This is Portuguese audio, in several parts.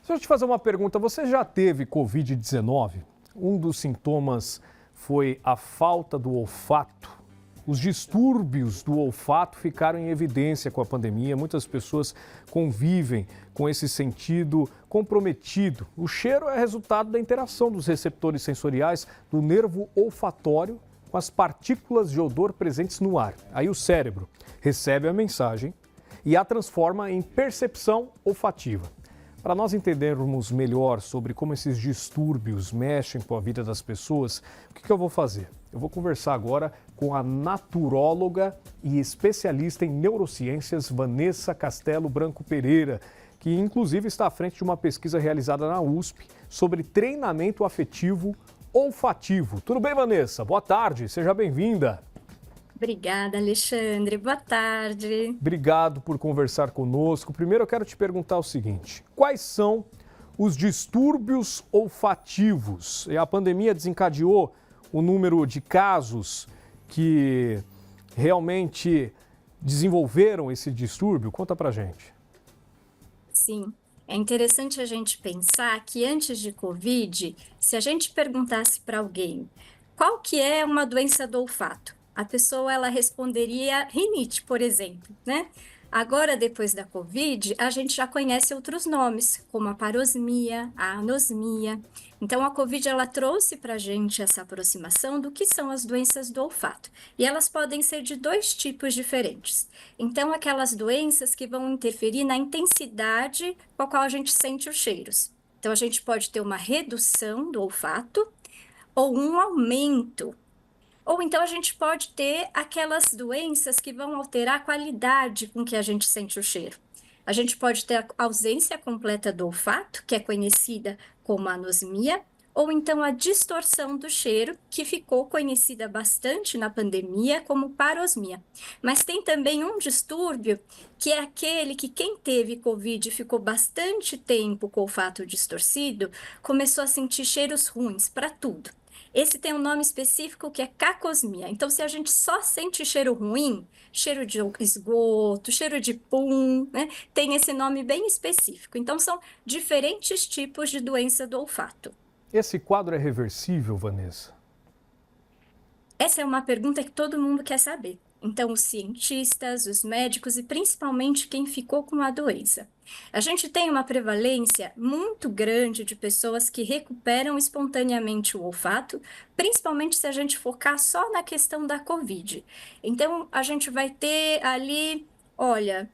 Deixa eu te fazer uma pergunta. Você já teve Covid-19? Um dos sintomas foi a falta do olfato. Os distúrbios do olfato ficaram em evidência com a pandemia. Muitas pessoas convivem com esse sentido comprometido. O cheiro é resultado da interação dos receptores sensoriais do nervo olfatório com as partículas de odor presentes no ar. Aí o cérebro recebe a mensagem e a transforma em percepção olfativa. Para nós entendermos melhor sobre como esses distúrbios mexem com a vida das pessoas, o que eu vou fazer? Eu vou conversar agora com a naturóloga e especialista em neurociências Vanessa Castelo Branco Pereira, que inclusive está à frente de uma pesquisa realizada na USP sobre treinamento afetivo olfativo. Tudo bem, Vanessa? Boa tarde, seja bem-vinda. Obrigada, Alexandre. Boa tarde. Obrigado por conversar conosco. Primeiro eu quero te perguntar o seguinte: quais são os distúrbios olfativos? A pandemia desencadeou o número de casos que realmente desenvolveram esse distúrbio? Conta pra gente. Sim, é interessante a gente pensar que antes de Covid, se a gente perguntasse para alguém qual que é uma doença do olfato, a pessoa ela responderia rinite, por exemplo, né? Agora, depois da Covid, a gente já conhece outros nomes, como a parosmia, a anosmia. Então, a Covid ela trouxe para a gente essa aproximação do que são as doenças do olfato. E elas podem ser de dois tipos diferentes. Então, aquelas doenças que vão interferir na intensidade com a qual a gente sente os cheiros. Então, a gente pode ter uma redução do olfato ou um aumento. Ou então a gente pode ter aquelas doenças que vão alterar a qualidade com que a gente sente o cheiro. A gente pode ter a ausência completa do olfato, que é conhecida como anosmia, ou então a distorção do cheiro, que ficou conhecida bastante na pandemia como parosmia. Mas tem também um distúrbio, que é aquele que quem teve Covid e ficou bastante tempo com o olfato distorcido, começou a sentir cheiros ruins para tudo. Esse tem um nome específico que é cacosmia. Então, se a gente só sente cheiro ruim, cheiro de esgoto, cheiro de pum, né? Tem esse nome bem específico. Então, são diferentes tipos de doença do olfato. Esse quadro é reversível, Vanessa? Essa é uma pergunta que todo mundo quer saber. Então, os cientistas, os médicos e principalmente quem ficou com a doença. A gente tem uma prevalência muito grande de pessoas que recuperam espontaneamente o olfato, principalmente se a gente focar só na questão da Covid. Então, a gente vai ter ali, olha,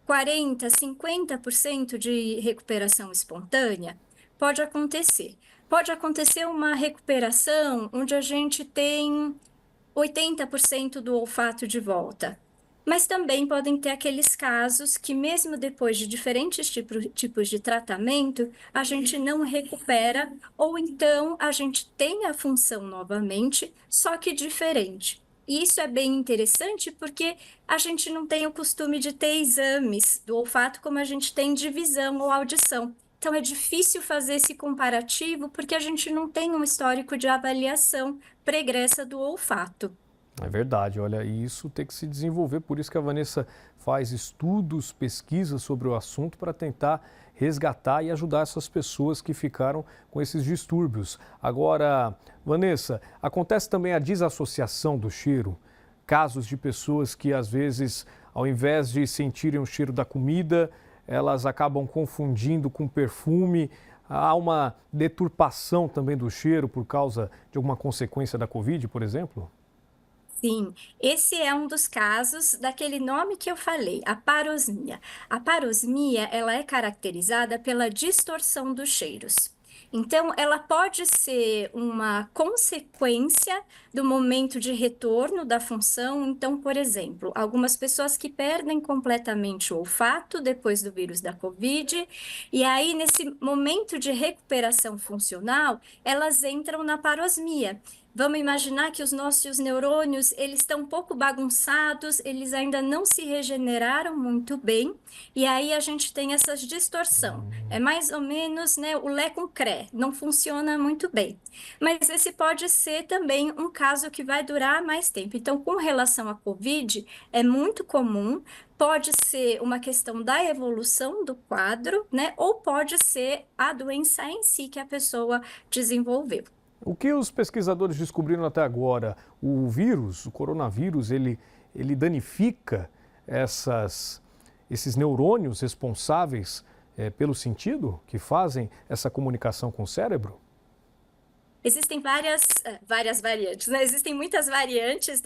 40, 50% de recuperação espontânea. Pode acontecer. Pode acontecer uma recuperação onde a gente tem 80% do olfato de volta. Mas também podem ter aqueles casos que, mesmo depois de diferentes tipos de tratamento, a gente não recupera, ou então a gente tem a função novamente, só que diferente. E isso é bem interessante porque a gente não tem o costume de ter exames do olfato como a gente tem de visão ou audição. Então, é difícil fazer esse comparativo porque a gente não tem um histórico de avaliação pregressa do olfato. É verdade, olha, e isso tem que se desenvolver, por isso que a Vanessa faz estudos, pesquisas sobre o assunto para tentar resgatar e ajudar essas pessoas que ficaram com esses distúrbios. Agora, Vanessa, acontece também a desassociação do cheiro, casos de pessoas que às vezes, ao invés de sentirem o cheiro da comida, elas acabam confundindo com perfume. Há uma deturpação também do cheiro por causa de alguma consequência da Covid, por exemplo? Sim, esse é um dos casos daquele nome que eu falei, a parosmia. A parosmia, ela é caracterizada pela distorção dos cheiros. Então, ela pode ser uma consequência do momento de retorno da função. Então, por exemplo, algumas pessoas que perdem completamente o olfato depois do vírus da Covid, e aí, nesse momento de recuperação funcional, elas entram na parosmia. Vamos imaginar que os nossos neurônios, eles estão um pouco bagunçados, eles ainda não se regeneraram muito bem, e aí a gente tem essa distorção. É mais ou menos, né, o Lé com Cré, não funciona muito bem. Mas esse pode ser também um caso que vai durar mais tempo. Então, com relação à COVID, é muito comum, pode ser uma questão da evolução do quadro, né, ou pode ser a doença em si que a pessoa desenvolveu. O que os pesquisadores descobriram até agora? O vírus, o coronavírus, ele danifica esses neurônios responsáveis pelo sentido, que fazem essa comunicação com o cérebro? Existem várias variantes, né? Existem muitas variantes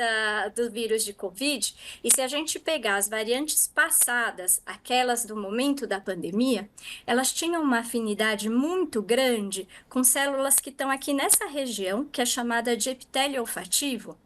do vírus de Covid, e se a gente pegar as variantes passadas, aquelas do momento da pandemia, elas tinham uma afinidade muito grande com células que estão aqui nessa região, que é chamada de epitélio olfativo,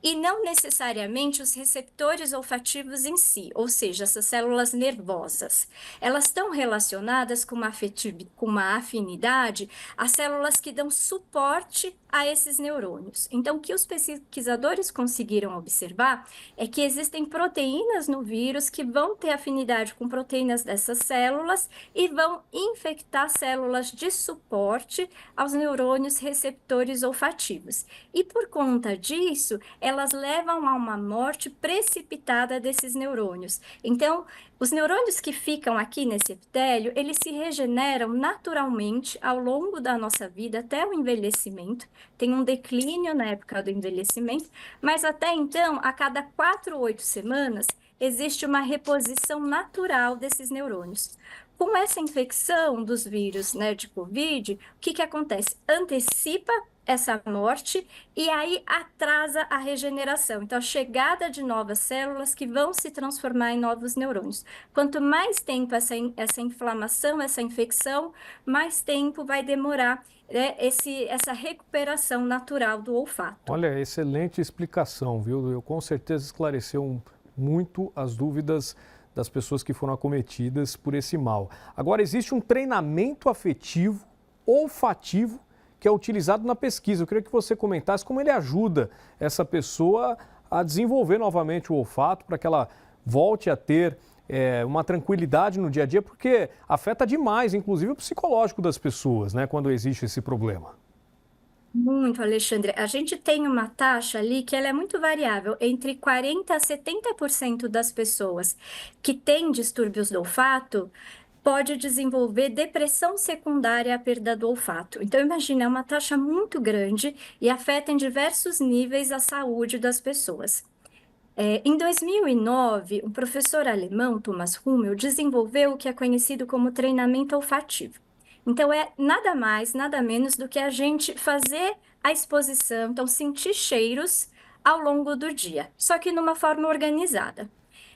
e não necessariamente os receptores olfativos em si, ou seja, essas células nervosas. Elas estão relacionadas com uma afinidade às células que dão suporte a esses neurônios. Então, o que os pesquisadores conseguiram observar é que existem proteínas no vírus que vão ter afinidade com proteínas dessas células e vão infectar células de suporte aos neurônios receptores olfativos. E por conta disso, elas levam a uma morte precipitada desses neurônios. Então, os neurônios que ficam aqui nesse epitélio, eles se regeneram naturalmente ao longo da nossa vida até o envelhecimento. Tem um declínio na época do envelhecimento, mas até então, a cada 4 ou 8 semanas, existe uma reposição natural desses neurônios. Com essa infecção dos vírus, né, de Covid, o que acontece? Antecipa essa morte e aí atrasa a regeneração. Então, a chegada de novas células que vão se transformar em novos neurônios. Quanto mais tempo essa inflamação, essa infecção, mais tempo vai demorar, né, essa recuperação natural do olfato. Olha, excelente explicação, viu? Eu com certeza esclareceu muito as dúvidas das pessoas que foram acometidas por esse mal. Agora, existe um treinamento afetivo, olfativo, que é utilizado na pesquisa. Eu queria que você comentasse como ele ajuda essa pessoa a desenvolver novamente o olfato para que ela volte a ter uma tranquilidade no dia a dia, porque afeta demais, inclusive, o psicológico das pessoas, né, quando existe esse problema. Muito, Alexandre. A gente tem uma taxa ali que ela é muito variável, entre 40% a 70% das pessoas que têm distúrbios do olfato pode desenvolver depressão secundária à perda do olfato. Então, imagina, é uma taxa muito grande e afeta em diversos níveis a saúde das pessoas. Em 2009, um professor alemão, Thomas Hummel, desenvolveu o que é conhecido como treinamento olfativo. Então, é nada mais, nada menos do que a gente fazer a exposição, então sentir cheiros ao longo do dia, só que numa forma organizada.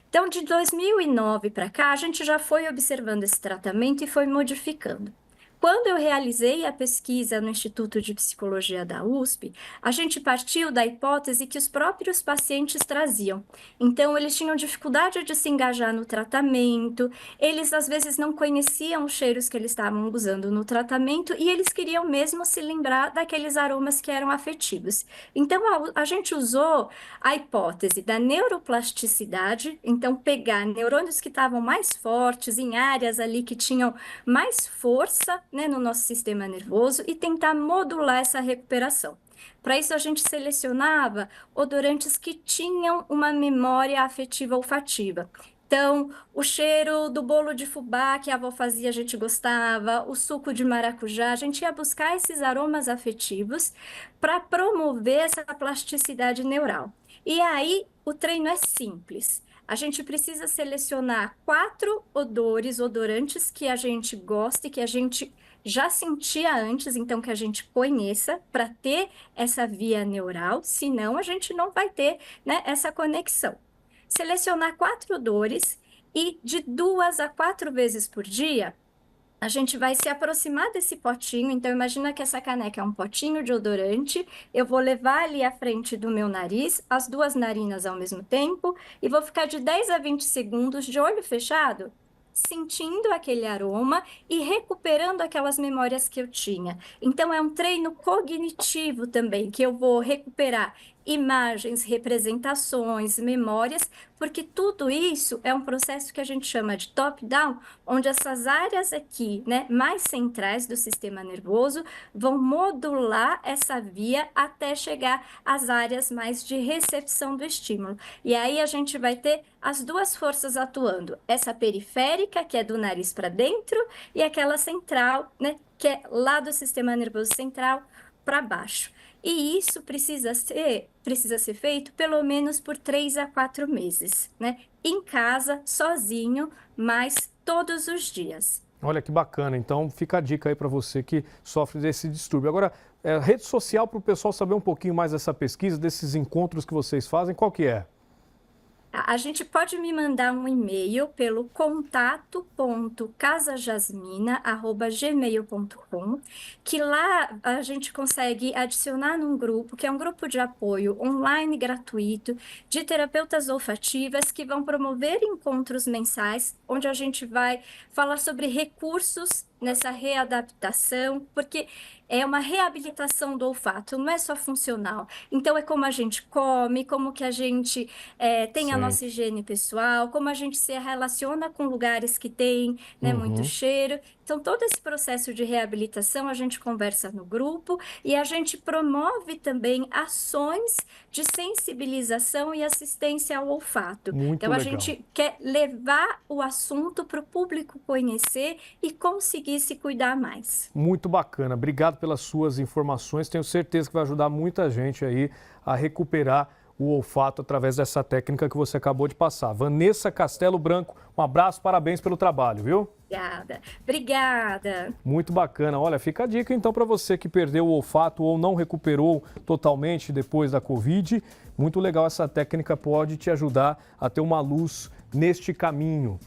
Então, de 2009 para cá, a gente já foi observando esse tratamento e foi modificando. Quando eu realizei a pesquisa no Instituto de Psicologia da USP, a gente partiu da hipótese que os próprios pacientes traziam. Então, eles tinham dificuldade de se engajar no tratamento, eles às vezes não conheciam os cheiros que eles estavam usando no tratamento e eles queriam mesmo se lembrar daqueles aromas que eram afetivos. Então, a gente usou a hipótese da neuroplasticidade, então pegar neurônios que estavam mais fortes em áreas ali que tinham mais força, né, no nosso sistema nervoso e tentar modular essa recuperação. Para isso, a gente selecionava odorantes que tinham uma memória afetiva olfativa. Então, o cheiro do bolo de fubá que a avó fazia, a gente gostava, o suco de maracujá, a gente ia buscar esses aromas afetivos para promover essa plasticidade neural. E aí, o treino é simples. A gente precisa selecionar 4 odorantes que a gente gosta e que a gente já sentia antes, então que a gente conheça, para ter essa via neural, senão a gente não vai ter, né, essa conexão. Selecionar 4 odores e de 2 a 4 vezes por dia, a gente vai se aproximar desse potinho. Então, imagina que essa caneca é um potinho de odorante. Eu vou levar ali à frente do meu nariz, as 2 narinas ao mesmo tempo, e vou ficar de 10 a 20 segundos de olho fechado, sentindo aquele aroma e recuperando aquelas memórias que eu tinha. Então, é um treino cognitivo também, que eu vou recuperar imagens, representações, memórias, porque tudo isso é um processo que a gente chama de top-down, onde essas áreas aqui, né, mais centrais do sistema nervoso, vão modular essa via até chegar às áreas mais de recepção do estímulo. E aí a gente vai ter as duas forças atuando, essa periférica, que é do nariz para dentro, e aquela central, né, que é lá do sistema nervoso central para baixo. E isso precisa ser feito pelo menos por 3 a 4 meses, né? Em casa, sozinho, mas todos os dias. Olha que bacana, então fica a dica aí para você que sofre desse distúrbio. Agora, rede social para o pessoal saber um pouquinho mais dessa pesquisa, desses encontros que vocês fazem, qual que é? A gente pode me mandar um e-mail pelo contato.casajasmina@gmail.com, que lá a gente consegue adicionar num grupo, que é um grupo de apoio online gratuito de terapeutas olfativas que vão promover encontros mensais, onde a gente vai falar sobre recursos nessa readaptação, porque é uma reabilitação do olfato, não é só funcional. Então, é como a gente come, como que a gente tem a Sim. nossa higiene pessoal, como a gente se relaciona com lugares que tem, né, muito cheiro. Então, todo esse processo de reabilitação a gente conversa no grupo e a gente promove também ações de sensibilização e assistência ao olfato. Muito Então, a legal. gente quer levar o assunto para o público conhecer e conseguir se cuidar mais. Muito bacana. Obrigado pelas suas informações. Tenho certeza que vai ajudar muita gente aí a recuperar o olfato através dessa técnica que você acabou de passar. Vanessa Castelo Branco, um abraço, parabéns pelo trabalho, viu? Obrigada. Muito bacana. Olha, fica a dica então para você que perdeu o olfato ou não recuperou totalmente depois da Covid. Muito legal essa técnica, pode te ajudar a ter uma luz neste caminho.